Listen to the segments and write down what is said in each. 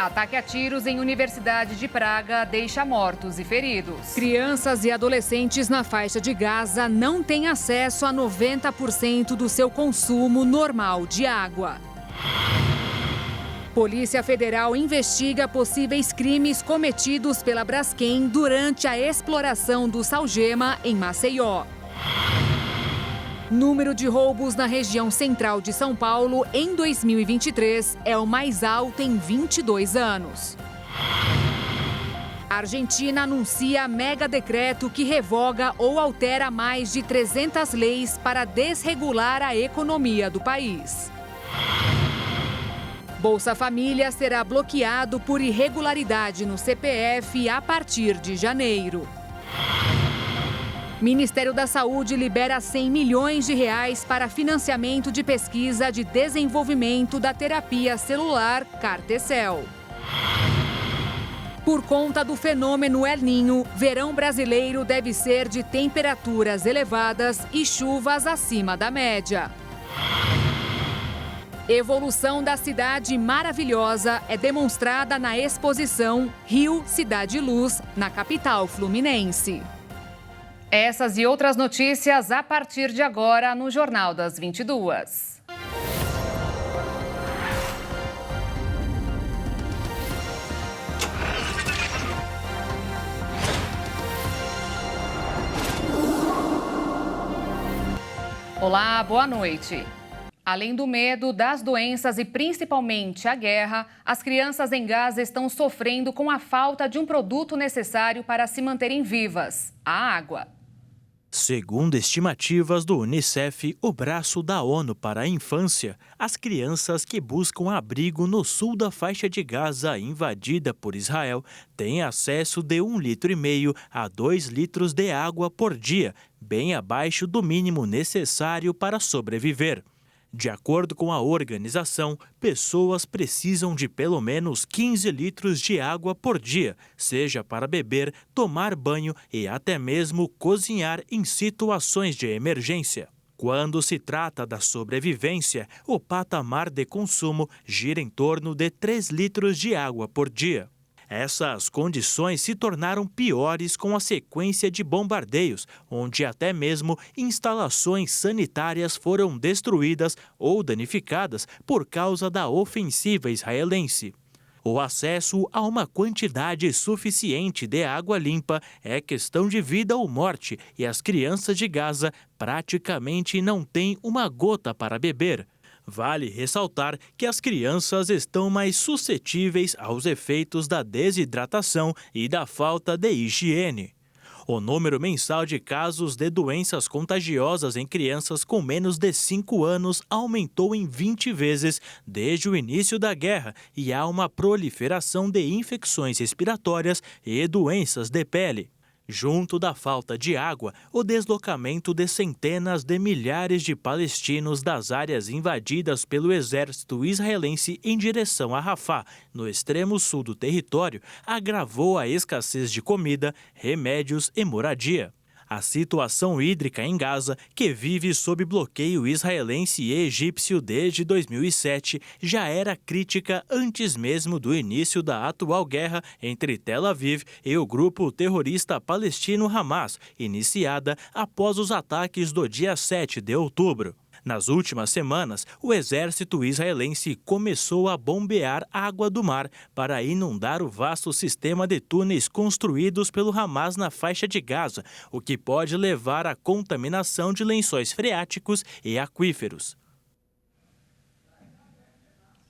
Ataque a tiros em Universidade de Praga deixa mortos e feridos. Crianças e adolescentes na faixa de Gaza não têm acesso a 90% do seu consumo normal de água. Polícia Federal investiga possíveis crimes cometidos pela Braskem durante a exploração do Salgema em Maceió. Número de roubos na região central de São Paulo em 2023 é o mais alto em 22 anos. A Argentina anuncia mega decreto que revoga ou altera mais de 300 leis para desregular a economia do país. Bolsa Família será bloqueado por irregularidade no CPF a partir de janeiro. Ministério da Saúde libera 100 milhões de reais para financiamento de pesquisa de desenvolvimento da terapia celular CAR-T-cell. Por conta do fenômeno El Niño, verão brasileiro deve ser de temperaturas elevadas e chuvas acima da média. Evolução da cidade maravilhosa é demonstrada na exposição Rio Cidade Luz, na capital fluminense. Essas e outras notícias a partir de agora no Jornal das 22. Olá, boa noite. Além do medo das doenças e principalmente a guerra, as crianças em Gaza estão sofrendo com a falta de um produto necessário para se manterem vivas: a água. Segundo estimativas do Unicef, o braço da ONU para a infância, as crianças que buscam abrigo no sul da faixa de Gaza invadida por Israel têm acesso de 1,5 litro a 2 litros de água por dia, bem abaixo do mínimo necessário para sobreviver. De acordo com a organização, pessoas precisam de pelo menos 15 litros de água por dia, seja para beber, tomar banho e até mesmo cozinhar em situações de emergência. Quando se trata da sobrevivência, o patamar de consumo gira em torno de 3 litros de água por dia. Essas condições se tornaram piores com a sequência de bombardeios, onde até mesmo instalações sanitárias foram destruídas ou danificadas por causa da ofensiva israelense. O acesso a uma quantidade suficiente de água limpa é questão de vida ou morte e as crianças de Gaza praticamente não têm uma gota para beber. Vale ressaltar que as crianças estão mais suscetíveis aos efeitos da desidratação e da falta de higiene. O número mensal de casos de doenças contagiosas em crianças com menos de 5 anos aumentou em 20 vezes desde o início da guerra e há uma proliferação de infecções respiratórias e doenças de pele. Junto da falta de água, o deslocamento de centenas de milhares de palestinos das áreas invadidas pelo exército israelense em direção a Rafah, no extremo sul do território, agravou a escassez de comida, remédios e moradia. A situação hídrica em Gaza, que vive sob bloqueio israelense e egípcio desde 2007, já era crítica antes mesmo do início da atual guerra entre Tel Aviv e o grupo terrorista palestino Hamas, iniciada após os ataques do dia 7 de outubro. Nas últimas semanas, o exército israelense começou a bombear água do mar para inundar o vasto sistema de túneis construídos pelo Hamas na faixa de Gaza, o que pode levar à contaminação de lençóis freáticos e aquíferos.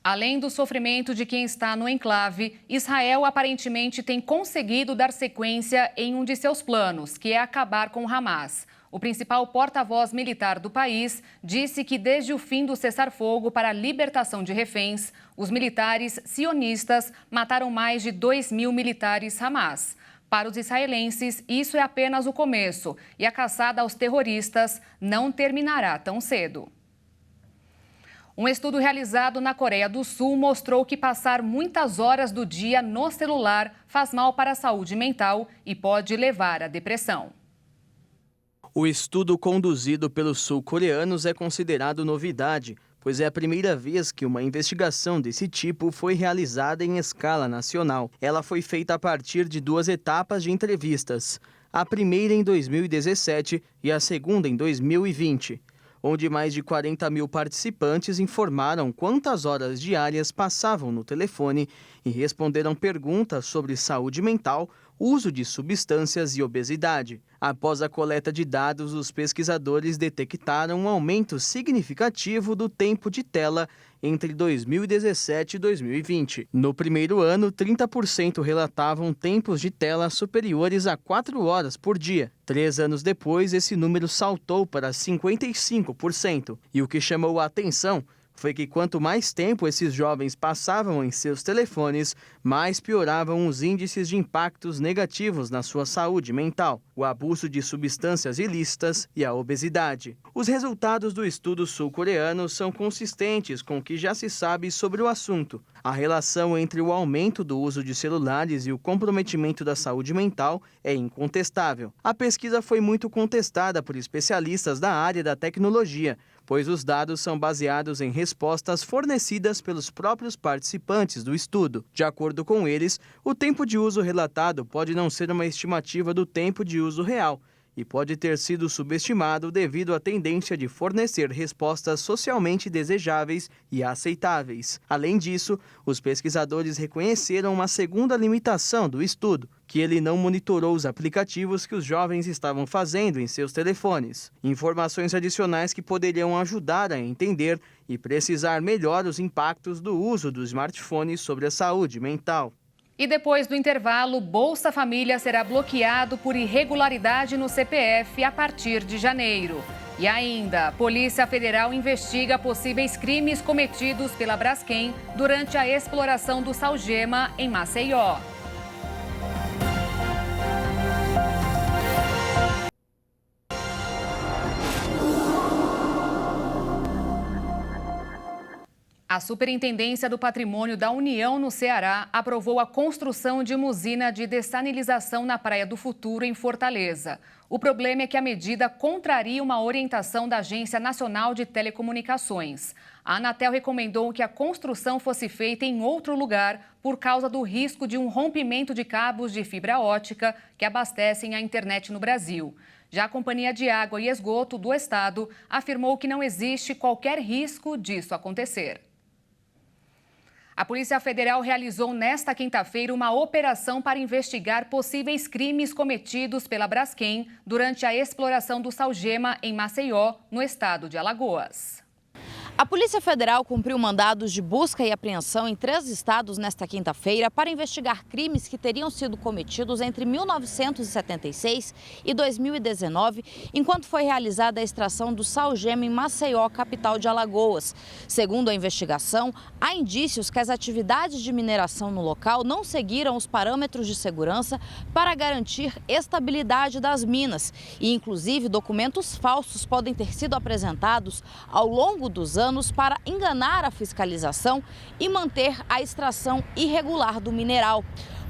Além do sofrimento de quem está no enclave, Israel aparentemente tem conseguido dar sequência em um de seus planos, que é acabar com o Hamas. O principal porta-voz militar do país disse que desde o fim do cessar-fogo para a libertação de reféns, os militares sionistas mataram mais de 2.000 militares Hamas. Para os israelenses, isso é apenas o começo e a caçada aos terroristas não terminará tão cedo. Um estudo realizado na Coreia do Sul mostrou que passar muitas horas do dia no celular faz mal para a saúde mental e pode levar à depressão. O estudo conduzido pelos sul-coreanos é considerado novidade, pois é a primeira vez que uma investigação desse tipo foi realizada em escala nacional. Ela foi feita a partir de 2 etapas de entrevistas, a primeira em 2017 e a segunda em 2020. Onde mais de 40 mil participantes informaram quantas horas diárias passavam no telefone e responderam perguntas sobre saúde mental, uso de substâncias e obesidade. Após a coleta de dados, os pesquisadores detectaram um aumento significativo do tempo de tela entre 2017 e 2020. No primeiro ano, 30% relatavam tempos de tela superiores a 4 horas por dia. 3 anos depois, esse número saltou para 55%. E o que chamou a atenção foi que quanto mais tempo esses jovens passavam em seus telefones, mais pioravam os índices de impactos negativos na sua saúde mental, o abuso de substâncias ilícitas e a obesidade. Os resultados do estudo sul-coreano são consistentes com o que já se sabe sobre o assunto. A relação entre o aumento do uso de celulares e o comprometimento da saúde mental é incontestável. A pesquisa foi muito contestada por especialistas da área da tecnologia, pois os dados são baseados em respostas fornecidas pelos próprios participantes do estudo. De acordo com eles, o tempo de uso relatado pode não ser uma estimativa do tempo de uso real e pode ter sido subestimado devido à tendência de fornecer respostas socialmente desejáveis e aceitáveis. Além disso, os pesquisadores reconheceram uma segunda limitação do estudo, que ele não monitorou os aplicativos que os jovens estavam fazendo em seus telefones. Informações adicionais que poderiam ajudar a entender e precisar melhor os impactos do uso do smartphone sobre a saúde mental. E depois do intervalo, Bolsa Família será bloqueado por irregularidade no CPF a partir de janeiro. E ainda, a Polícia Federal investiga possíveis crimes cometidos pela Braskem durante a exploração do Salgema em Maceió. A Superintendência do Patrimônio da União no Ceará aprovou a construção de uma usina de dessalinização na Praia do Futuro, em Fortaleza. O problema é que a medida contraria uma orientação da Agência Nacional de Telecomunicações. A Anatel recomendou que a construção fosse feita em outro lugar por causa do risco de um rompimento de cabos de fibra ótica que abastecem a internet no Brasil. Já a Companhia de Água e Esgoto do Estado afirmou que não existe qualquer risco disso acontecer. A Polícia Federal realizou nesta quinta-feira uma operação para investigar possíveis crimes cometidos pela Braskem durante a exploração do Salgema em Maceió, no estado de Alagoas. A Polícia Federal cumpriu mandados de busca e apreensão em 3 estados nesta quinta-feira para investigar crimes que teriam sido cometidos entre 1976 e 2019, enquanto foi realizada a extração do Salgema em Maceió, capital de Alagoas. Segundo a investigação, há indícios que as atividades de mineração no local não seguiram os parâmetros de segurança para garantir estabilidade das minas e, inclusive, documentos falsos podem ter sido apresentados ao longo dos anos para enganar a fiscalização e manter a extração irregular do mineral.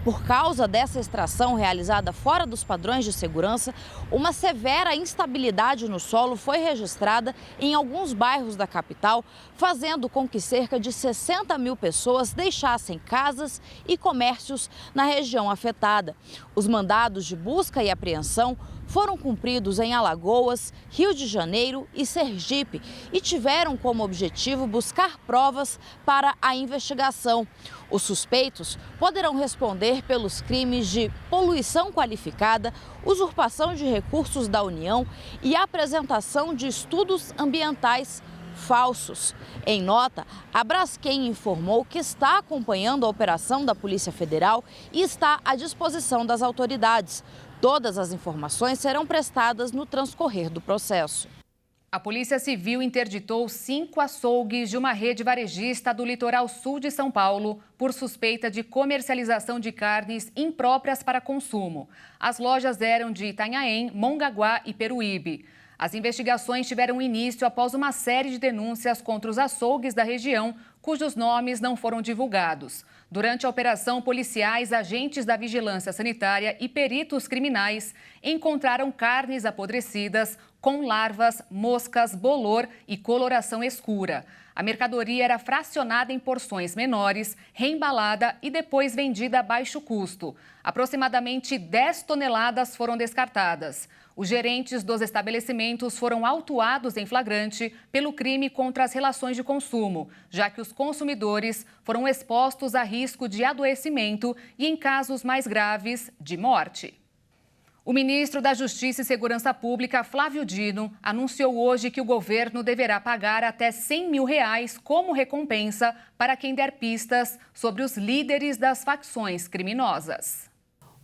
Por causa dessa extração realizada fora dos padrões de segurança, uma severa instabilidade no solo foi registrada em alguns bairros da capital, fazendo com que cerca de 60 mil pessoas deixassem casas e comércios na região afetada. Os mandados de busca e apreensão foram cumpridos em Alagoas, Rio de Janeiro e Sergipe e tiveram como objetivo buscar provas para a investigação. Os suspeitos poderão responder pelos crimes de poluição qualificada, usurpação de recursos da União e apresentação de estudos ambientais falsos. Em nota, a Braskem informou que está acompanhando a operação da Polícia Federal e está à disposição das autoridades. Todas as informações serão prestadas no transcorrer do processo. A Polícia Civil interditou 5 açougues de uma rede varejista do litoral sul de São Paulo por suspeita de comercialização de carnes impróprias para consumo. As lojas eram de Itanhaém, Mongaguá e Peruíbe. As investigações tiveram início após uma série de denúncias contra os açougues da região, cujos nomes não foram divulgados. Durante a operação, policiais, agentes da vigilância sanitária e peritos criminais encontraram carnes apodrecidas com larvas, moscas, bolor e coloração escura. A mercadoria era fracionada em porções menores, reembalada e depois vendida a baixo custo. Aproximadamente 10 toneladas foram descartadas. Os gerentes dos estabelecimentos foram autuados em flagrante pelo crime contra as relações de consumo, já que os consumidores foram expostos a risco de adoecimento e, em casos mais graves, de morte. O ministro da Justiça e Segurança Pública, Flávio Dino, anunciou hoje que o governo deverá pagar até R$100 mil como recompensa para quem der pistas sobre os líderes das facções criminosas.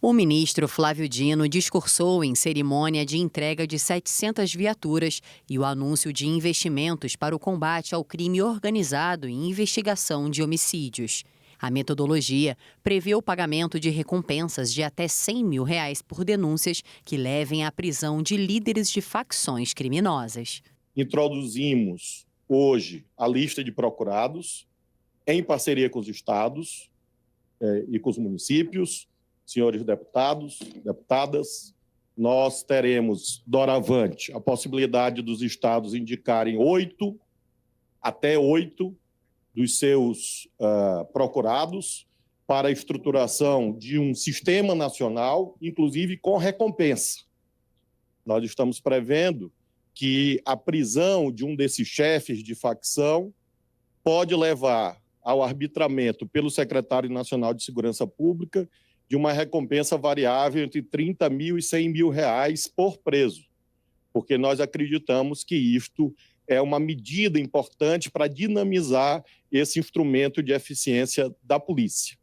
O ministro Flávio Dino discursou em cerimônia de entrega de 700 viaturas e o anúncio de investimentos para o combate ao crime organizado e investigação de homicídios. A metodologia prevê o pagamento de recompensas de até R$100 mil por denúncias que levem à prisão de líderes de facções criminosas. Introduzimos hoje a lista de procurados em parceria com os estados e com os municípios. Senhores deputados, deputadas, nós teremos, doravante, a possibilidade dos estados indicarem até 8 dos seus procurados para a estruturação de um sistema nacional, inclusive com recompensa. Nós estamos prevendo que a prisão de um desses chefes de facção pode levar ao arbitramento pelo Secretário Nacional de Segurança Pública de uma recompensa variável entre R$30 mil e R$100 mil por preso, porque nós acreditamos que isto é uma medida importante para dinamizar esse instrumento de eficiência da polícia.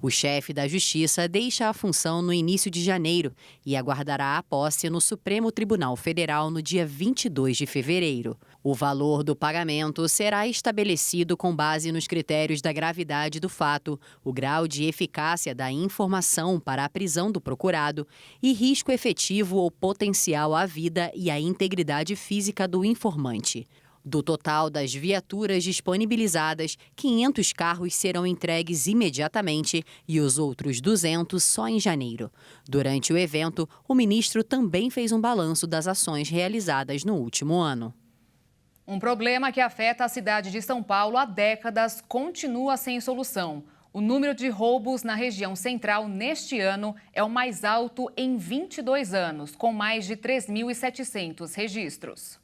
O chefe da Justiça deixa a função no início de janeiro e aguardará a posse no Supremo Tribunal Federal no dia 22 de fevereiro. O valor do pagamento será estabelecido com base nos critérios da gravidade do fato, o grau de eficácia da informação para a prisão do procurado e risco efetivo ou potencial à vida e à integridade física do informante. Do total das viaturas disponibilizadas, 500 carros serão entregues imediatamente e os outros 200 só em janeiro. Durante o evento, o ministro também fez um balanço das ações realizadas no último ano. Um problema que afeta a cidade de São Paulo há décadas continua sem solução. O número de roubos na região central neste ano é o mais alto em 22 anos, com mais de 3.700 registros.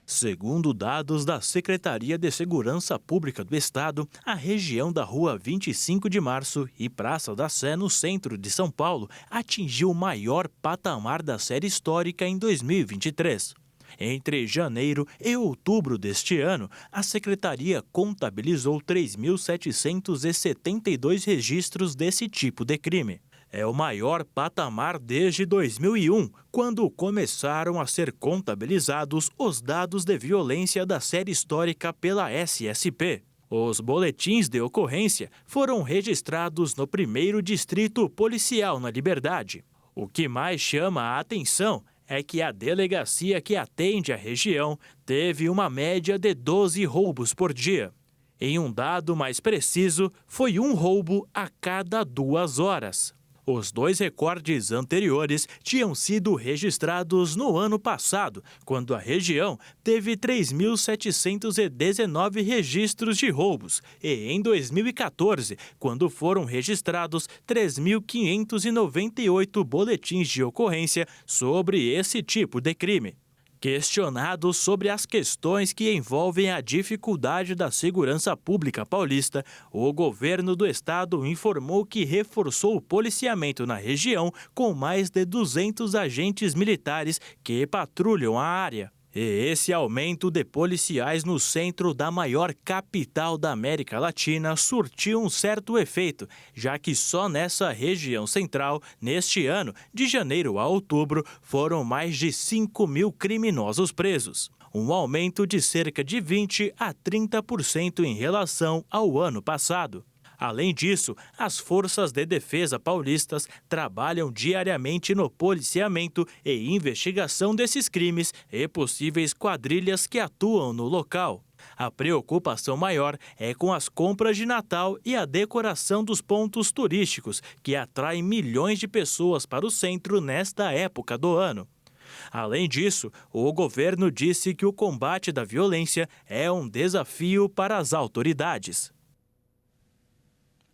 Segundo dados da Secretaria de Segurança Pública do Estado, a região da Rua 25 de Março e Praça da Sé, no centro de São Paulo, atingiu o maior patamar da série histórica em 2023. Entre janeiro e outubro deste ano, a Secretaria contabilizou 3.772 registros desse tipo de crime. É o maior patamar desde 2001, quando começaram a ser contabilizados os dados de violência da série histórica pela SSP. Os boletins de ocorrência foram registrados no 1º Distrito Policial na Liberdade. O que mais chama a atenção é que a delegacia que atende a região teve uma média de 12 roubos por dia. Em um dado mais preciso, foi um roubo a cada 2 horas. Os 2 recordes anteriores tinham sido registrados no ano passado, quando a região teve 3.719 registros de roubos, e em 2014, quando foram registrados 3.598 boletins de ocorrência sobre esse tipo de crime. Questionado sobre as questões que envolvem a dificuldade da segurança pública paulista, o governo do estado informou que reforçou o policiamento na região com mais de 200 agentes militares que patrulham a área. E esse aumento de policiais no centro da maior capital da América Latina surtiu um certo efeito, já que só nessa região central, neste ano, de janeiro a outubro, foram mais de 5.000 criminosos presos. Um aumento de cerca de 20% a 30% em relação ao ano passado. Além disso, as forças de defesa paulistas trabalham diariamente no policiamento e investigação desses crimes e possíveis quadrilhas que atuam no local. A preocupação maior é com as compras de Natal e a decoração dos pontos turísticos, que atraem milhões de pessoas para o centro nesta época do ano. Além disso, o governo disse que o combate da violência é um desafio para as autoridades.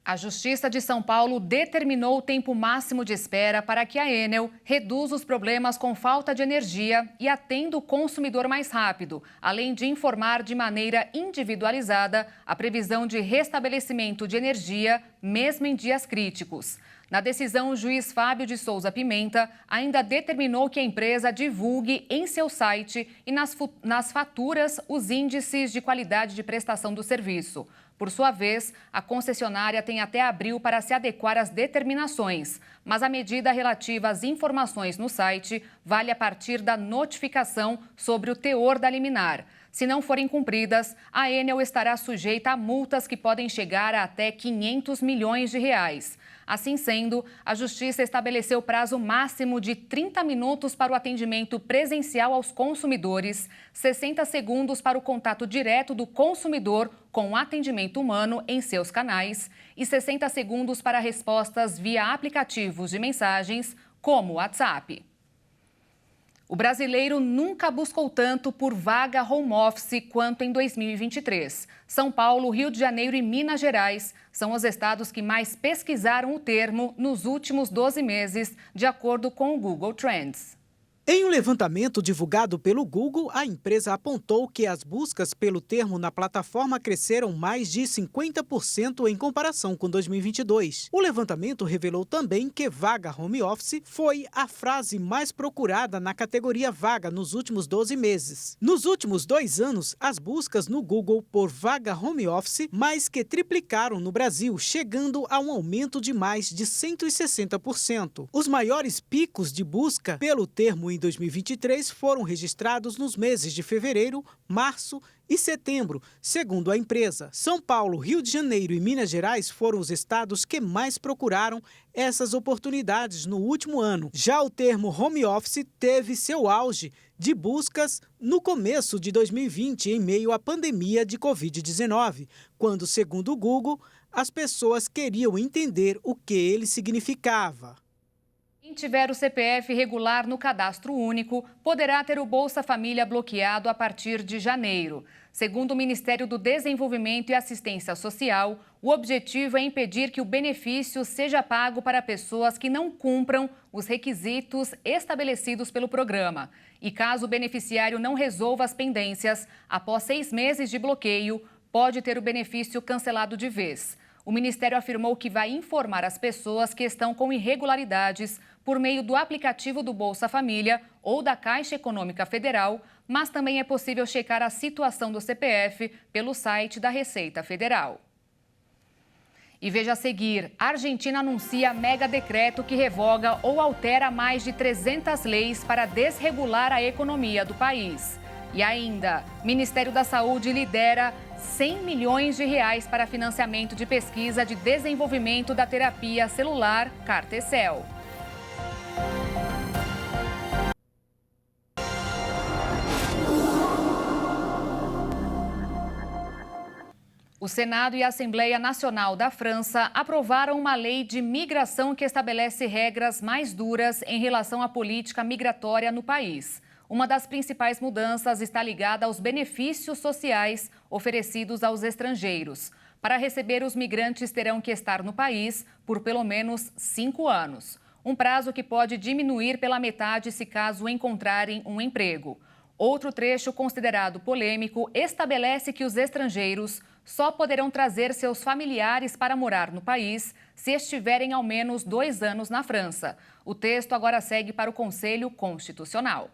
A Justiça de São Paulo determinou o tempo máximo de espera para que a Enel reduza os problemas com falta de energia e atenda o consumidor mais rápido, além de informar de maneira individualizada a previsão de restabelecimento de energia, mesmo em dias críticos. Na decisão, o juiz Fábio de Souza Pimenta ainda determinou que a empresa divulgue em seu site e nas faturas os índices de qualidade de prestação do serviço. Por sua vez, a concessionária tem até abril para se adequar às determinações, mas a medida relativa às informações no site vale a partir da notificação sobre o teor da liminar. Se não forem cumpridas, a Enel estará sujeita a multas que podem chegar a até 500 milhões de reais. Assim sendo, a Justiça estabeleceu prazo máximo de 30 minutos para o atendimento presencial aos consumidores, 60 segundos para o contato direto do consumidor com o atendimento humano em seus canais e 60 segundos para respostas via aplicativos de mensagens, como o WhatsApp. O brasileiro nunca buscou tanto por vaga home office quanto em 2023. São Paulo, Rio de Janeiro e Minas Gerais são os estados que mais pesquisaram o termo nos últimos 12 meses, de acordo com o Google Trends. Em um levantamento divulgado pelo Google, a empresa apontou que as buscas pelo termo na plataforma cresceram mais de 50% em comparação com 2022. O levantamento revelou também que vaga home office foi a frase mais procurada na categoria vaga nos últimos 12 meses. Nos últimos 2 anos, as buscas no Google por vaga home office mais que triplicaram no Brasil, chegando a um aumento de mais de 160%. Os maiores picos de busca pelo termo em 2023 foram registrados nos meses de fevereiro, março e setembro, segundo a empresa. São Paulo, Rio de Janeiro e Minas Gerais foram os estados que mais procuraram essas oportunidades no último ano. Já o termo home office teve seu auge de buscas no começo de 2020, em meio à pandemia de Covid-19, quando, segundo o Google, as pessoas queriam entender o que ele significava. Quem tiver o CPF regular no cadastro único poderá ter o Bolsa Família bloqueado a partir de janeiro. Segundo o Ministério do Desenvolvimento e Assistência Social, o objetivo é impedir que o benefício seja pago para pessoas que não cumpram os requisitos estabelecidos pelo programa. E caso o beneficiário não resolva as pendências, após 6 meses de bloqueio, pode ter o benefício cancelado de vez. O Ministério afirmou que vai informar as pessoas que estão com irregularidades por meio do aplicativo do Bolsa Família ou da Caixa Econômica Federal, mas também é possível checar a situação do CPF pelo site da Receita Federal. E veja a seguir, a Argentina anuncia mega decreto que revoga ou altera mais de 300 leis para desregular a economia do país. E ainda, Ministério da Saúde lidera 100 milhões de reais para financiamento de pesquisa de desenvolvimento da terapia celular CAR-T-cell. O Senado e a Assembleia Nacional da França aprovaram uma lei de migração que estabelece regras mais duras em relação à política migratória no país. Uma das principais mudanças está ligada aos benefícios sociais oferecidos aos estrangeiros. Para receber, os migrantes terão que estar no país por pelo menos 5 anos. Um prazo que pode diminuir pela metade se caso encontrarem um emprego. Outro trecho considerado polêmico estabelece que os estrangeiros só poderão trazer seus familiares para morar no país se estiverem ao menos 2 anos na França. O texto agora segue para o Conselho Constitucional.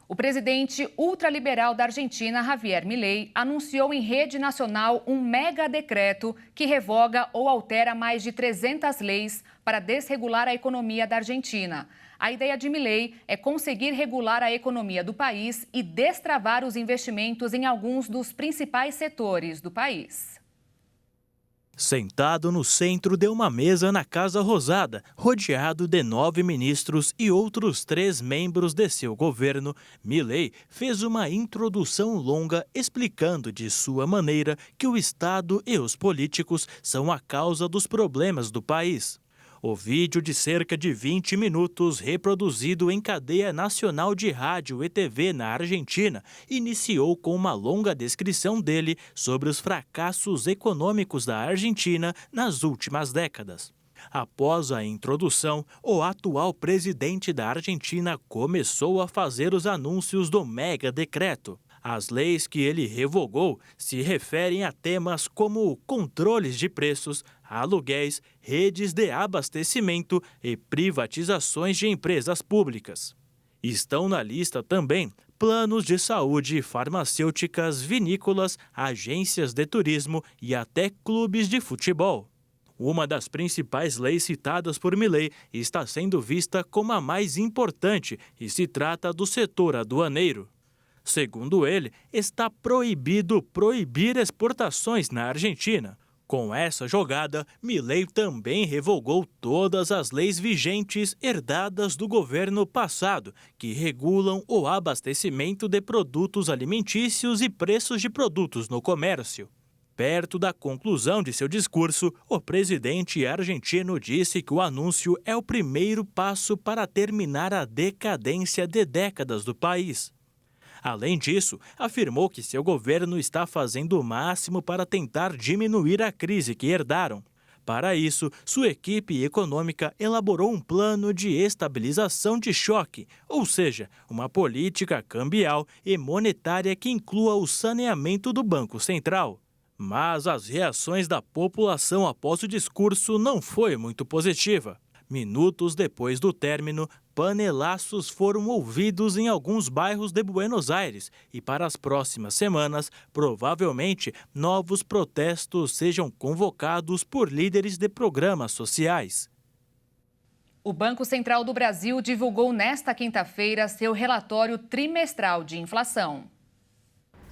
O presidente ultraliberal da Argentina, Javier Milei, anunciou em rede nacional um mega decreto que revoga ou altera mais de 300 leis para desregular a economia da Argentina. A ideia de Milei é conseguir regular a economia do país e destravar os investimentos em alguns dos principais setores do país. Sentado no centro de uma mesa na Casa Rosada, rodeado de 9 ministros e outros 3 membros de seu governo, Milei fez uma introdução longa explicando de sua maneira que o Estado e os políticos são a causa dos problemas do país. O vídeo de cerca de 20 minutos, reproduzido em cadeia nacional de rádio e TV na Argentina, iniciou com uma longa descrição dele sobre os fracassos econômicos da Argentina nas últimas décadas. Após a introdução, o atual presidente da Argentina começou a fazer os anúncios do mega decreto. As leis que ele revogou se referem a temas como controles de preços, aluguéis, redes de abastecimento e privatizações de empresas públicas. Estão na lista também planos de saúde, farmacêuticas, vinícolas, agências de turismo e até clubes de futebol. Uma das principais leis citadas por Milei está sendo vista como a mais importante e se trata do setor aduaneiro. Segundo ele, está proibido proibir exportações na Argentina. Com essa jogada, Milei também revogou todas as leis vigentes herdadas do governo passado, que regulam o abastecimento de produtos alimentícios e preços de produtos no comércio. Perto da conclusão de seu discurso, o presidente argentino disse que o anúncio é o primeiro passo para terminar a decadência de décadas do país. Além disso, afirmou que seu governo está fazendo o máximo para tentar diminuir a crise que herdaram. Para isso, sua equipe econômica elaborou um plano de estabilização de choque, ou seja, uma política cambial e monetária que inclua o saneamento do Banco Central. Mas as reações da população após o discurso não foi muito positiva. Minutos depois do término, panelaços foram ouvidos em alguns bairros de Buenos Aires e para as próximas semanas, provavelmente, novos protestos sejam convocados por líderes de programas sociais. O Banco Central do Brasil divulgou nesta quinta-feira seu relatório trimestral de inflação.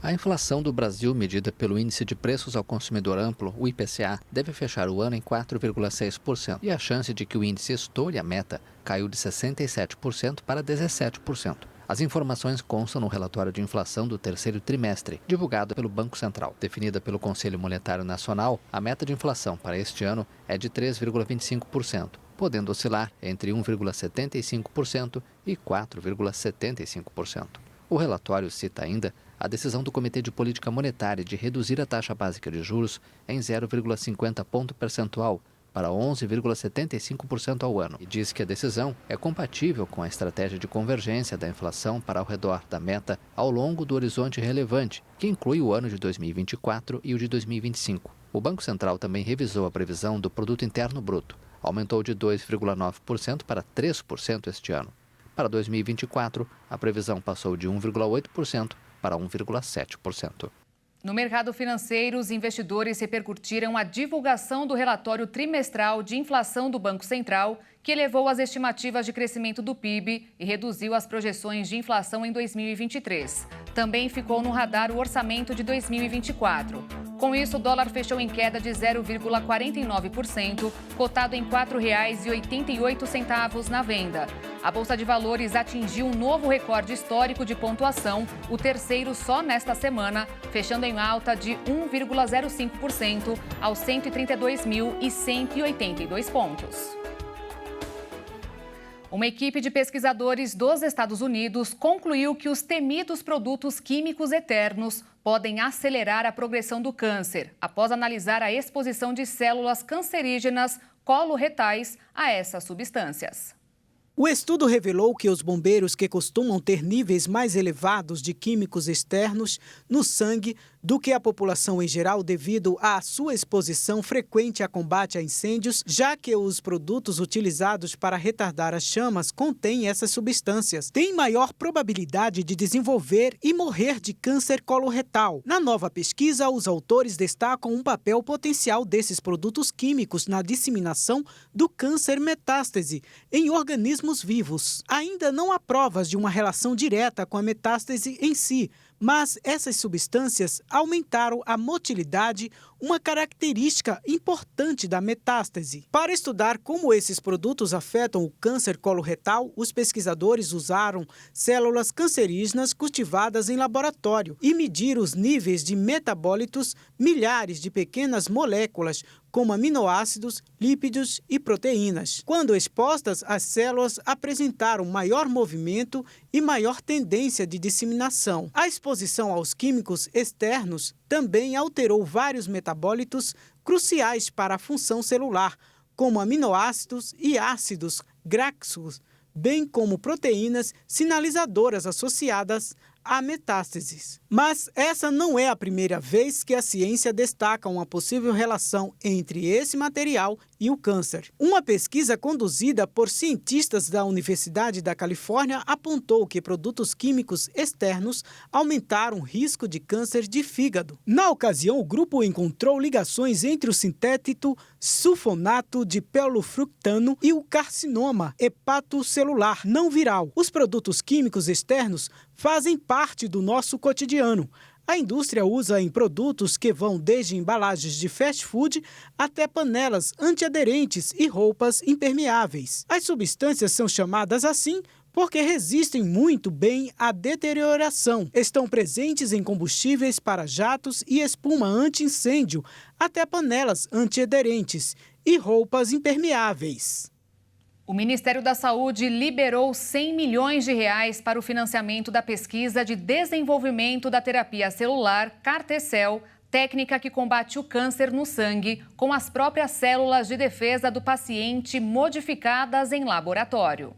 A inflação do Brasil, medida pelo Índice de Preços ao Consumidor Amplo, o IPCA, deve fechar o ano em 4,6%. E a chance de que o índice estoure a meta caiu de 67% para 17%. As informações constam no relatório de inflação do terceiro trimestre, divulgado pelo Banco Central. Definida pelo Conselho Monetário Nacional, a meta de inflação para este ano é de 3,25%, podendo oscilar entre 1,75% e 4,75%. O relatório cita ainda a decisão do Comitê de Política Monetária de reduzir a taxa básica de juros em 0,50 ponto percentual para 11,75% ao ano e diz que a decisão é compatível com a estratégia de convergência da inflação para ao redor da meta ao longo do horizonte relevante, que inclui o ano de 2024 e o de 2025. O Banco Central também revisou a previsão do Produto Interno Bruto, aumentou de 2,9% para 3% este ano. Para 2024, a previsão passou de 1,8% para 1,7%. No mercado financeiro, os investidores repercutiram a divulgação do relatório trimestral de inflação do Banco Central, que elevou as estimativas de crescimento do PIB e reduziu as projeções de inflação em 2023. Também ficou no radar o orçamento de 2024. Com isso, o dólar fechou em queda de 0,49%, cotado em R$ 4,88 na venda. A Bolsa de Valores atingiu um novo recorde histórico de pontuação, o terceiro só nesta semana, fechando em alta de 1,05% aos 132.182 pontos. Uma equipe de pesquisadores dos Estados Unidos concluiu que os temidos produtos químicos eternos podem acelerar a progressão do câncer, após analisar a exposição de células cancerígenas coloretais a essas substâncias. O estudo revelou que os bombeiros que costumam ter níveis mais elevados de químicos externos no sangue do que a população em geral devido à sua exposição frequente a combate a incêndios, já que os produtos utilizados para retardar as chamas contêm essas substâncias, têm maior probabilidade de desenvolver e morrer de câncer coloretal. Na nova pesquisa, os autores destacam um papel potencial desses produtos químicos na disseminação do câncer metástase em organismos vivos. Ainda não há provas de uma relação direta com a metástase em si, mas essas substâncias aumentaram a motilidade, uma característica importante da metástase. Para estudar como esses produtos afetam o câncer coloretal, os pesquisadores usaram células cancerígenas cultivadas em laboratório e medir os níveis de metabólitos, milhares de pequenas moléculas, como aminoácidos, lípidos e proteínas. Quando expostas, as células apresentaram maior movimento e maior tendência de disseminação. A exposição aos químicos externos também alterou vários metabólitos cruciais para a função celular, como aminoácidos e ácidos graxos, bem como proteínas sinalizadoras associadas a metástases. Mas essa não é a primeira vez que a ciência destaca uma possível relação entre esse material e o câncer. Uma pesquisa conduzida por cientistas da Universidade da Califórnia apontou que produtos químicos externos aumentaram o risco de câncer de fígado. Na ocasião, o grupo encontrou ligações entre o sintético sulfonato de pelofructano e o carcinoma hepatocelular não viral. Os produtos químicos externos fazem parte do nosso cotidiano. A indústria usa em produtos que vão desde embalagens de fast food até panelas antiaderentes e roupas impermeáveis. As substâncias são chamadas assim porque resistem muito bem à deterioração. Estão presentes em combustíveis para jatos e espuma anti-incêndio, até panelas antiaderentes e roupas impermeáveis. O Ministério da Saúde liberou 100 milhões de reais para o financiamento da pesquisa de desenvolvimento da terapia celular CAR-T-cell, técnica que combate o câncer no sangue com as próprias células de defesa do paciente modificadas em laboratório.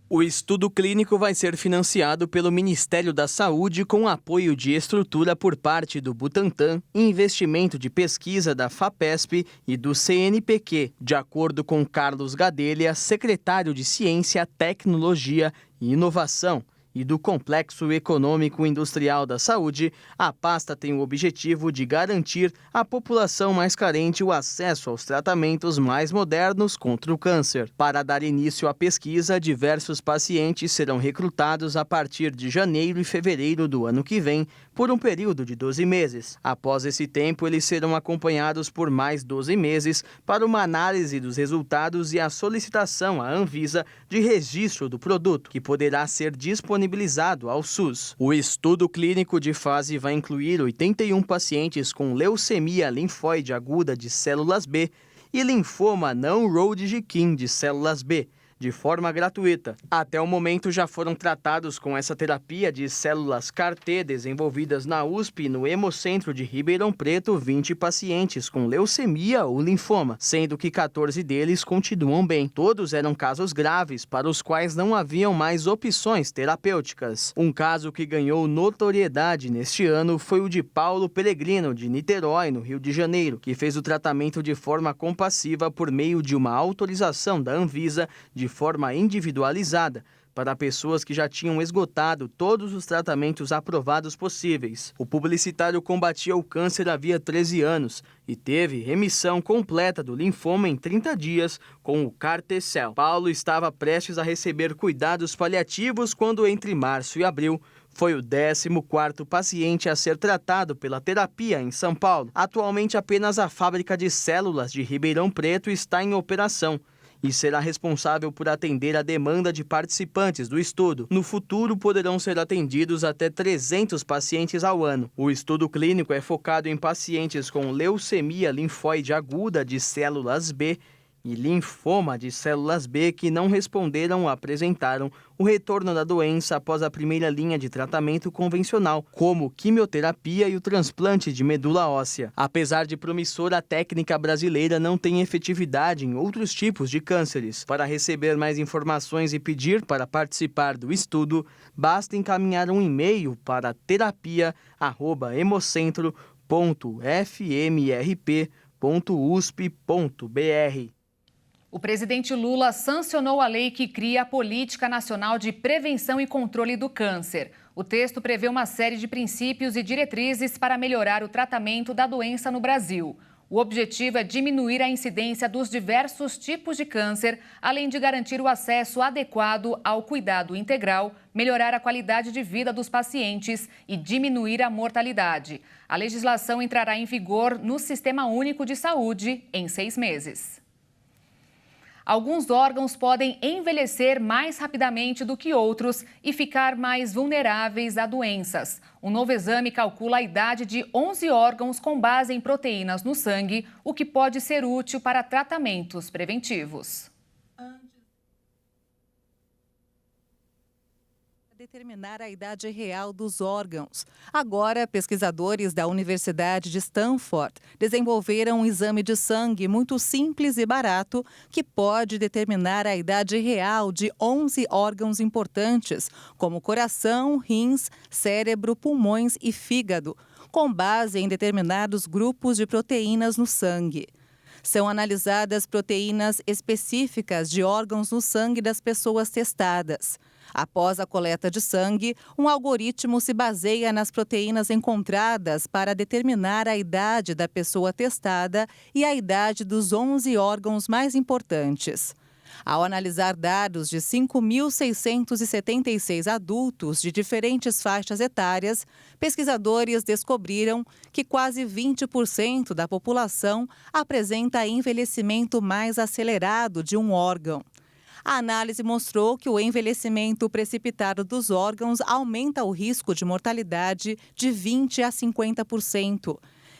O estudo clínico vai ser financiado pelo Ministério da Saúde com apoio de estrutura por parte do Butantan e investimento de pesquisa da FAPESP e do CNPq, de acordo com Carlos Gadelha, secretário de Ciência, Tecnologia e Inovação. E do Complexo Econômico Industrial da Saúde, a pasta tem o objetivo de garantir à população mais carente o acesso aos tratamentos mais modernos contra o câncer. Para dar início à pesquisa, diversos pacientes serão recrutados a partir de janeiro e fevereiro do ano que vem, por um período de 12 meses. Após esse tempo, eles serão acompanhados por mais 12 meses para uma análise dos resultados e a solicitação à Anvisa de registro do produto, que poderá ser disponibilizado ao SUS. O estudo clínico de fase vai incluir 81 pacientes com leucemia linfóide aguda de células B e linfoma não Hodgkin de células B, de forma gratuita. Até o momento já foram tratados com essa terapia de células CAR-T desenvolvidas na USP e no Hemocentro de Ribeirão Preto 20 pacientes com leucemia ou linfoma, sendo que 14 deles continuam bem. Todos eram casos graves para os quais não haviam mais opções terapêuticas. Um caso que ganhou notoriedade neste ano foi o de Paulo Peregrino, de Niterói, no Rio de Janeiro, que fez o tratamento de forma compassiva por meio de uma autorização da Anvisa de forma individualizada para pessoas que já tinham esgotado todos os tratamentos aprovados possíveis. O publicitário combatia o câncer havia 13 anos e teve remissão completa do linfoma em 30 dias com o CAR-T-cell. Paulo estava prestes a receber cuidados paliativos quando, entre março e abril, foi o 14º paciente a ser tratado pela terapia em São Paulo. Atualmente, apenas a fábrica de células de Ribeirão Preto está em operação e será responsável por atender a demanda de participantes do estudo. No futuro, poderão ser atendidos até 300 pacientes ao ano. O estudo clínico é focado em pacientes com leucemia linfóide aguda de células B e linfoma de células B que não responderam ou apresentaram o retorno da doença após a primeira linha de tratamento convencional, como quimioterapia e o transplante de medula óssea. Apesar de promissora, a técnica brasileira não tem efetividade em outros tipos de cânceres. Para receber mais informações e pedir para participar do estudo, basta encaminhar um e-mail para terapia@hemocentro.fmrp.usp.br. O presidente Lula sancionou a lei que cria a Política Nacional de Prevenção e Controle do Câncer. O texto prevê uma série de princípios e diretrizes para melhorar o tratamento da doença no Brasil. O objetivo é diminuir a incidência dos diversos tipos de câncer, além de garantir o acesso adequado ao cuidado integral, melhorar a qualidade de vida dos pacientes e diminuir a mortalidade. A legislação entrará em vigor no Sistema Único de Saúde em 6 meses. Alguns órgãos podem envelhecer mais rapidamente do que outros e ficar mais vulneráveis a doenças. Um novo exame calcula a idade de 11 órgãos com base em proteínas no sangue, o que pode ser útil para tratamentos preventivos. Determinar a idade real dos órgãos. Agora, pesquisadores da Universidade de Stanford desenvolveram um exame de sangue muito simples e barato que pode determinar a idade real de 11 órgãos importantes, como coração, rins, cérebro, pulmões e fígado, com base em determinados grupos de proteínas no sangue. São analisadas proteínas específicas de órgãos no sangue das pessoas testadas. Após a coleta de sangue, um algoritmo se baseia nas proteínas encontradas para determinar a idade da pessoa testada e a idade dos 11 órgãos mais importantes. Ao analisar dados de 5.676 adultos de diferentes faixas etárias, pesquisadores descobriram que quase 20% da população apresenta envelhecimento mais acelerado de um órgão. A análise mostrou que o envelhecimento precipitado dos órgãos aumenta o risco de mortalidade de 20% a 50%.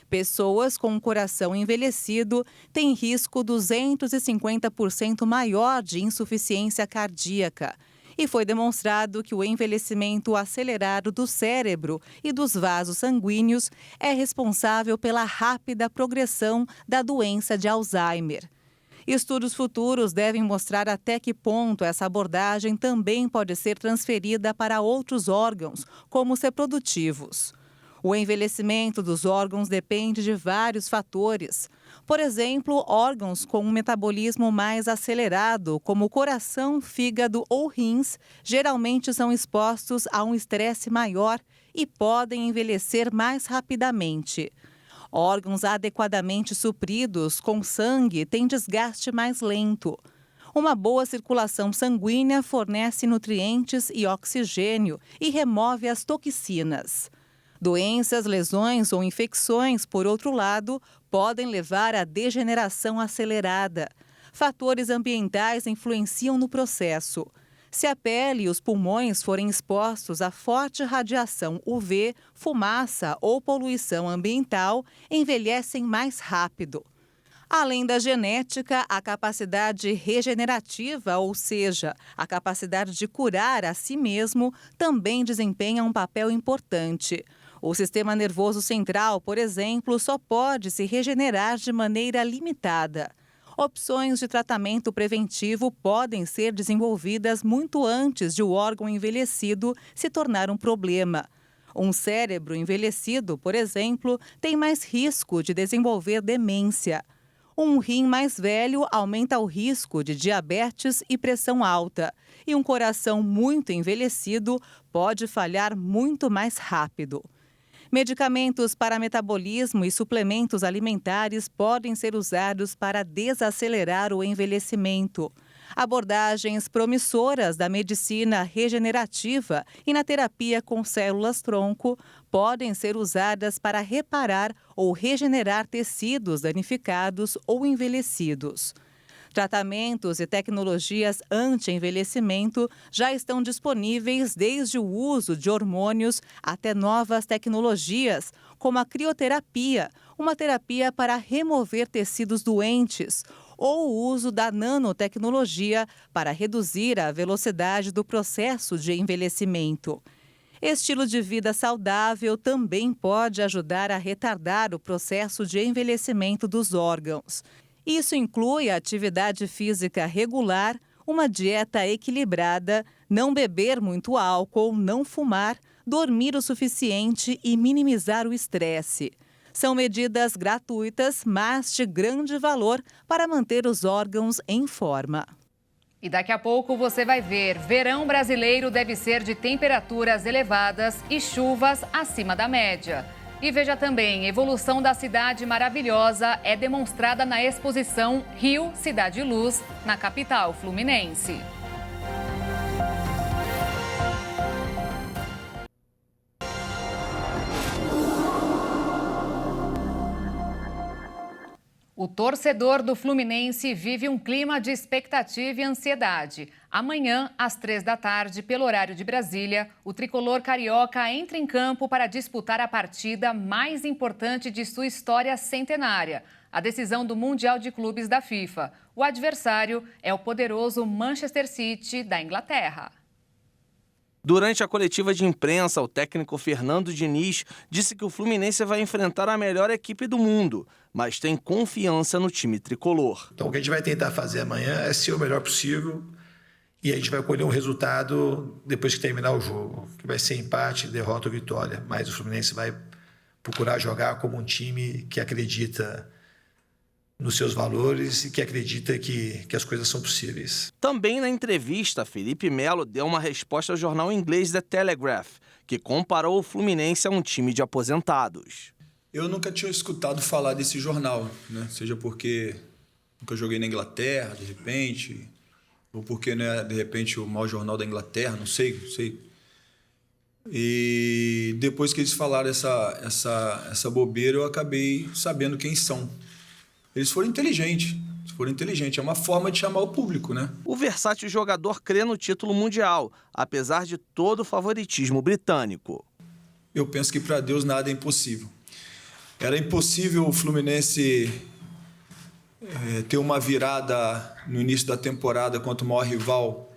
Pessoas com um coração envelhecido têm risco 250% maior de insuficiência cardíaca. E foi demonstrado que o envelhecimento acelerado do cérebro e dos vasos sanguíneos é responsável pela rápida progressão da doença de Alzheimer. Estudos futuros devem mostrar até que ponto essa abordagem também pode ser transferida para outros órgãos, como os reprodutivos. O envelhecimento dos órgãos depende de vários fatores. Por exemplo, órgãos com um metabolismo mais acelerado, como o coração, fígado ou rins, geralmente são expostos a um estresse maior e podem envelhecer mais rapidamente. Órgãos adequadamente supridos com sangue têm desgaste mais lento. Uma boa circulação sanguínea fornece nutrientes e oxigênio e remove as toxinas. Doenças, lesões ou infecções, por outro lado, podem levar à degeneração acelerada. Fatores ambientais influenciam no processo. Se a pele e os pulmões forem expostos a forte radiação UV, fumaça ou poluição ambiental, envelhecem mais rápido. Além da genética, a capacidade regenerativa, ou seja, a capacidade de curar a si mesmo, também desempenha um papel importante. O sistema nervoso central, por exemplo, só pode se regenerar de maneira limitada. Opções de tratamento preventivo podem ser desenvolvidas muito antes de o órgão envelhecido se tornar um problema. Um cérebro envelhecido, por exemplo, tem mais risco de desenvolver demência. Um rim mais velho aumenta o risco de diabetes e pressão alta. E um coração muito envelhecido pode falhar muito mais rápido. Medicamentos para metabolismo e suplementos alimentares podem ser usados para desacelerar o envelhecimento. Abordagens promissoras da medicina regenerativa e na terapia com células-tronco podem ser usadas para reparar ou regenerar tecidos danificados ou envelhecidos. Tratamentos e tecnologias anti-envelhecimento já estão disponíveis desde o uso de hormônios até novas tecnologias, como a crioterapia, uma terapia para remover tecidos doentes, ou o uso da nanotecnologia para reduzir a velocidade do processo de envelhecimento. Estilo de vida saudável também pode ajudar a retardar o processo de envelhecimento dos órgãos. Isso inclui a atividade física regular, uma dieta equilibrada, não beber muito álcool, não fumar, dormir o suficiente e minimizar o estresse. São medidas gratuitas, mas de grande valor para manter os órgãos em forma. E daqui a pouco você vai ver, verão brasileiro deve ser de temperaturas elevadas e chuvas acima da média. E veja também, evolução da cidade maravilhosa é demonstrada na exposição Rio Cidade Luz, na capital fluminense. O torcedor do Fluminense vive um clima de expectativa e ansiedade. Amanhã, às 15h, pelo horário de Brasília, o tricolor carioca entra em campo para disputar a partida mais importante de sua história centenária, a decisão do Mundial de Clubes da FIFA. O adversário é o poderoso Manchester City da Inglaterra. Durante a coletiva de imprensa, o técnico Fernando Diniz disse que o Fluminense vai enfrentar a melhor equipe do mundo, mas tem confiança no time tricolor. Então, o que a gente vai tentar fazer amanhã é ser o melhor possível e a gente vai colher um resultado depois que terminar o jogo, que vai ser empate, derrota ou vitória. Mas o Fluminense vai procurar jogar como um time que acredita nos seus valores e que acredita que as coisas são possíveis. Também na entrevista, Felipe Melo deu uma resposta ao jornal inglês The Telegraph, que comparou o Fluminense a um time de aposentados. Eu nunca tinha escutado falar desse jornal, né? Seja porque nunca joguei na Inglaterra, de repente, ou porque não é, de repente, o maior jornal da Inglaterra, não sei. E depois que eles falaram essa bobeira, eu acabei sabendo quem são. Eles foram inteligentes, é uma forma de chamar o público, né? O versátil jogador crê no título mundial, apesar de todo o favoritismo britânico. Eu penso que para Deus nada é impossível. Era impossível o Fluminense ter uma virada no início da temporada contra o maior rival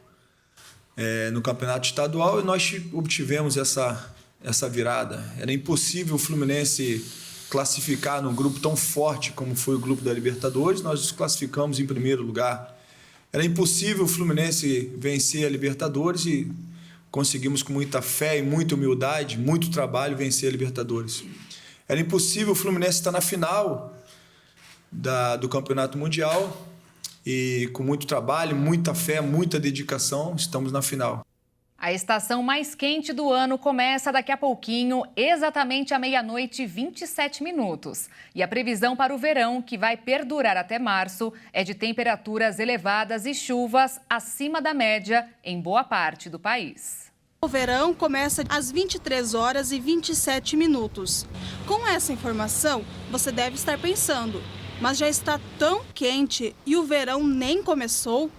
no campeonato estadual e nós obtivemos essa virada. Era impossível o Fluminense classificar num grupo tão forte como foi o grupo da Libertadores, nós nos classificamos em primeiro lugar. Era impossível o Fluminense vencer a Libertadores e conseguimos com muita fé e muita humildade, muito trabalho, vencer a Libertadores. Era impossível o Fluminense estar na final do Campeonato Mundial e com muito trabalho, muita fé, muita dedicação, estamos na final. A estação mais quente do ano começa daqui a pouquinho, exatamente à 00h27. E a previsão para o verão, que vai perdurar até março, é de temperaturas elevadas e chuvas acima da média em boa parte do país. O verão começa às 23h27. Com essa informação, você deve estar pensando, mas já está tão quente e o verão nem começou?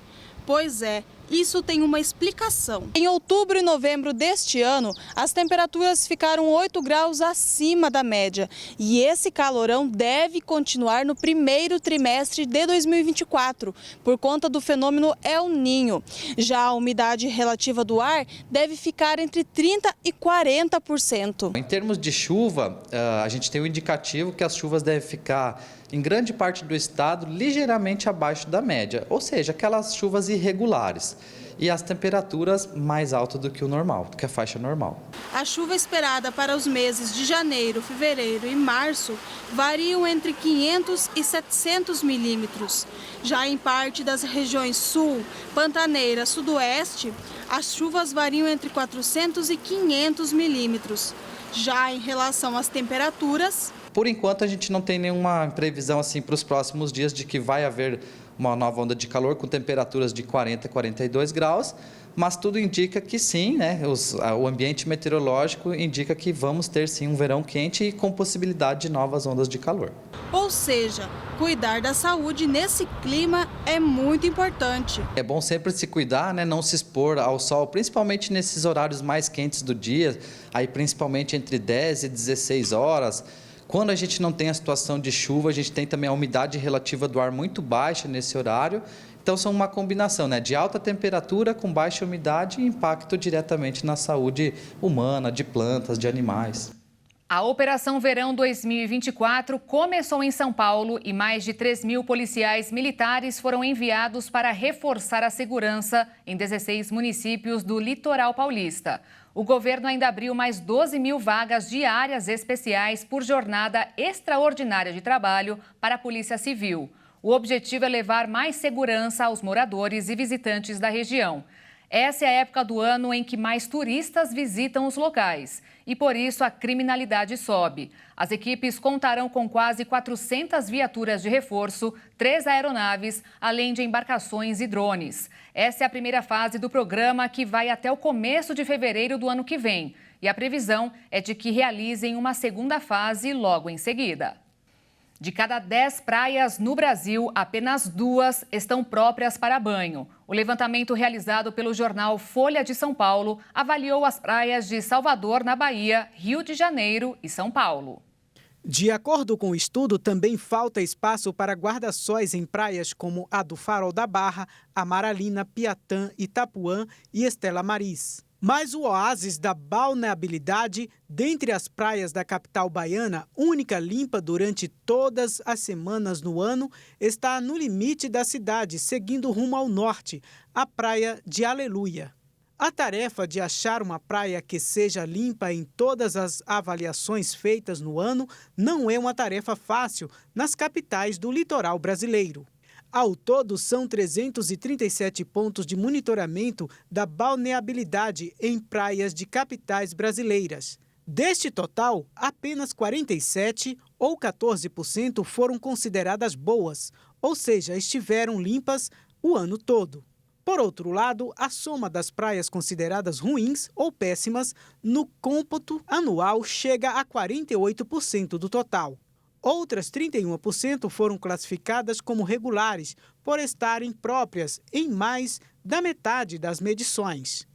Pois é. Isso tem uma explicação. Em outubro e novembro deste ano, as temperaturas ficaram 8 graus acima da média. E esse calorão deve continuar no primeiro trimestre de 2024, por conta do fenômeno El Niño. Já a umidade relativa do ar deve ficar entre 30% e 40%. Em termos de chuva, a gente tem um indicativo que as chuvas devem ficar, em grande parte do estado, ligeiramente abaixo da média, ou seja, aquelas chuvas irregulares. E as temperaturas mais altas do que o normal, do que a faixa normal. A chuva esperada para os meses de janeiro, fevereiro e março variam entre 500 e 700 milímetros. Já em parte das regiões sul, Pantaneira, sudoeste, as chuvas variam entre 400 e 500 milímetros. Já em relação às temperaturas... Por enquanto, a gente não tem nenhuma previsão assim para os próximos dias de que vai haver uma nova onda de calor com temperaturas de 40 a 42 graus, mas tudo indica que sim, né? O ambiente meteorológico indica que vamos ter sim um verão quente e com possibilidade de novas ondas de calor. Ou seja, cuidar da saúde nesse clima é muito importante. É bom sempre se cuidar, né? Não se expor ao sol, principalmente nesses horários mais quentes do dia, aí principalmente entre 10 e 16 horas. Quando a gente não tem a situação de chuva, a gente tem também a umidade relativa do ar muito baixa nesse horário. Então, são uma combinação, né, de alta temperatura com baixa umidade e impacto diretamente na saúde humana, de plantas, de animais. A Operação Verão 2024 começou em São Paulo e mais de 3.000 policiais militares foram enviados para reforçar a segurança em 16 municípios do litoral paulista. O governo ainda abriu mais 12.000 vagas de áreas especiais por jornada extraordinária de trabalho para a Polícia Civil. O objetivo é levar mais segurança aos moradores e visitantes da região. Essa é a época do ano em que mais turistas visitam os locais e, por isso, a criminalidade sobe. As equipes contarão com quase 400 viaturas de reforço, 3 aeronaves, além de embarcações e drones. Essa é a primeira fase do programa, que vai até o começo de fevereiro do ano que vem. E a previsão é de que realizem uma segunda fase logo em seguida. De cada 10 praias no Brasil, apenas 2 estão próprias para banho. O levantamento realizado pelo jornal Folha de São Paulo avaliou as praias de Salvador, na Bahia, Rio de Janeiro e São Paulo. De acordo com o estudo, também falta espaço para guarda-sóis em praias como a do Farol da Barra, Amaralina, Piatã, Itapuã e Estela Maris. Mas o oásis da balneabilidade, dentre as praias da capital baiana, única limpa durante todas as semanas no ano, está no limite da cidade, seguindo rumo ao norte, a praia de Aleluia. A tarefa de achar uma praia que seja limpa em todas as avaliações feitas no ano não é uma tarefa fácil nas capitais do litoral brasileiro. Ao todo, são 337 pontos de monitoramento da balneabilidade em praias de capitais brasileiras. Deste total, apenas 47, ou 14%, foram consideradas boas, ou seja, estiveram limpas o ano todo. Por outro lado, a soma das praias consideradas ruins ou péssimas no cômputo anual chega a 48% do total. Outras 31% foram classificadas como regulares, por estarem próprias em mais da metade das medições.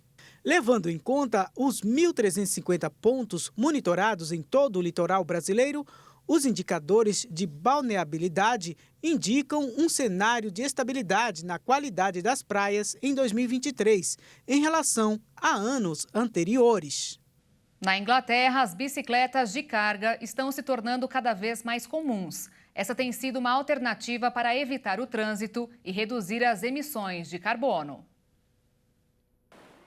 Levando em conta os 1.350 pontos monitorados em todo o litoral brasileiro, os indicadores de balneabilidade indicam um cenário de estabilidade na qualidade das praias em 2023, em relação a anos anteriores. Na Inglaterra, as bicicletas de carga estão se tornando cada vez mais comuns. Essa tem sido uma alternativa para evitar o trânsito e reduzir as emissões de carbono.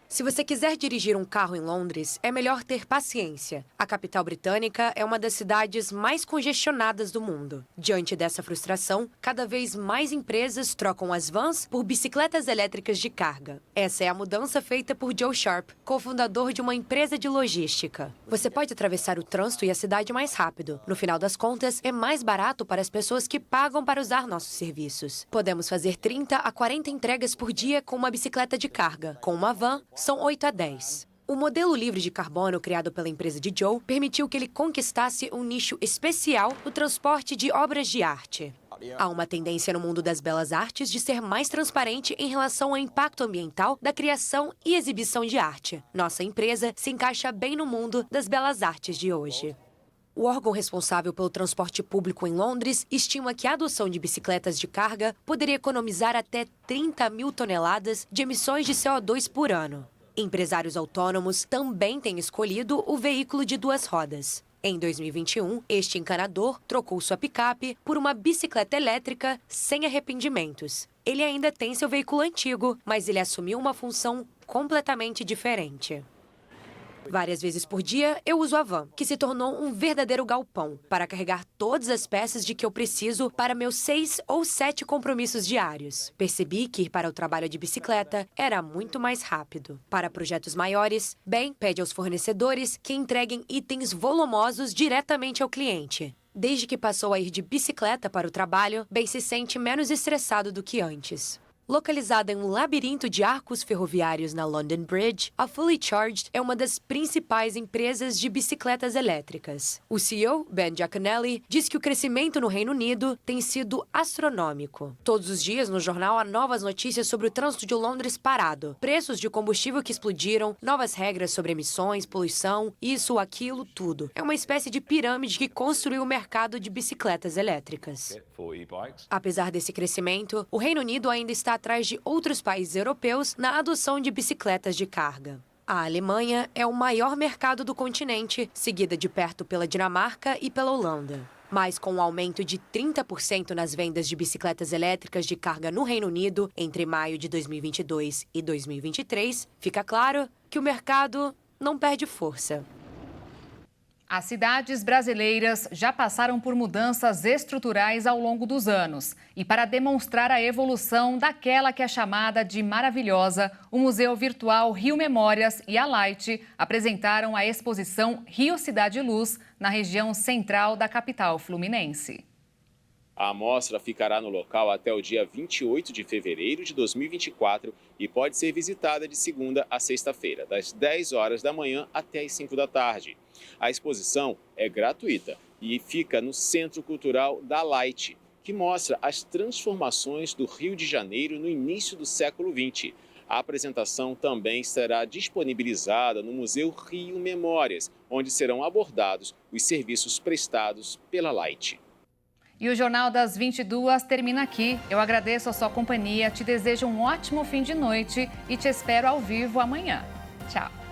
Se você quiser dirigir um carro em Londres, é melhor ter paciência. A capital britânica é uma das cidades mais congestionadas do mundo. Diante dessa frustração, cada vez mais empresas trocam as vans por bicicletas elétricas de carga. Essa é a mudança feita por Joe Sharp, cofundador de uma empresa de logística. Você pode atravessar o trânsito e a cidade mais rápido. No final das contas, é mais barato para as pessoas que pagam para usar nossos serviços. Podemos fazer 30 a 40 entregas por dia com uma bicicleta de carga. Com uma van, são 8 a 10. O modelo livre de carbono criado pela empresa de Joe permitiu que ele conquistasse um nicho especial no transporte de obras de arte. Há uma tendência no mundo das belas artes de ser mais transparente em relação ao impacto ambiental da criação e exibição de arte. Nossa empresa se encaixa bem no mundo das belas artes de hoje. O órgão responsável pelo transporte público em Londres estima que a adoção de bicicletas de carga poderia economizar até 30 mil toneladas de emissões de CO2 por ano. Empresários autônomos também têm escolhido o veículo de 2 rodas. Em 2021, este encanador trocou sua picape por uma bicicleta elétrica sem arrependimentos. Ele ainda tem seu veículo antigo, mas ele assumiu uma função completamente diferente. Várias vezes por dia, eu uso a van, que se tornou um verdadeiro galpão, para carregar todas as peças de que eu preciso para meus 6 ou 7 compromissos diários. Percebi que ir para o trabalho de bicicleta era muito mais rápido. Para projetos maiores, Ben pede aos fornecedores que entreguem itens volumosos diretamente ao cliente. Desde que passou a ir de bicicleta para o trabalho, Ben se sente menos estressado do que antes. Localizada em um labirinto de arcos ferroviários na London Bridge, a Fully Charged é uma das principais empresas de bicicletas elétricas. O CEO, Ben Giaconelli, diz que o crescimento no Reino Unido tem sido astronômico. Todos os dias no jornal há novas notícias sobre o trânsito de Londres parado, preços de combustível que explodiram, novas regras sobre emissões, poluição, isso, aquilo, tudo. É uma espécie de pirâmide que construiu o mercado de bicicletas elétricas. Apesar desse crescimento, o Reino Unido ainda está atrás de outros países europeus na adoção de bicicletas de carga. A Alemanha é o maior mercado do continente, seguida de perto pela Dinamarca e pela Holanda. Mas com um aumento de 30% nas vendas de bicicletas elétricas de carga no Reino Unido entre maio de 2022 e 2023, fica claro que o mercado não perde força. As cidades brasileiras já passaram por mudanças estruturais ao longo dos anos. E para demonstrar a evolução daquela que é chamada de maravilhosa, o Museu Virtual Rio Memórias e a Light apresentaram a exposição Rio Cidade Luz, na região central da capital fluminense. A amostra ficará no local até o dia 28 de fevereiro de 2024 e pode ser visitada de segunda a sexta-feira, das 10 horas da manhã até as 5 da tarde. A exposição é gratuita e fica no Centro Cultural da Light, que mostra as transformações do Rio de Janeiro no início do século XX. A apresentação também será disponibilizada no Museu Rio Memórias, onde serão abordados os serviços prestados pela Light. E o Jornal das 22 termina aqui. Eu agradeço a sua companhia, te desejo um ótimo fim de noite e te espero ao vivo amanhã. Tchau!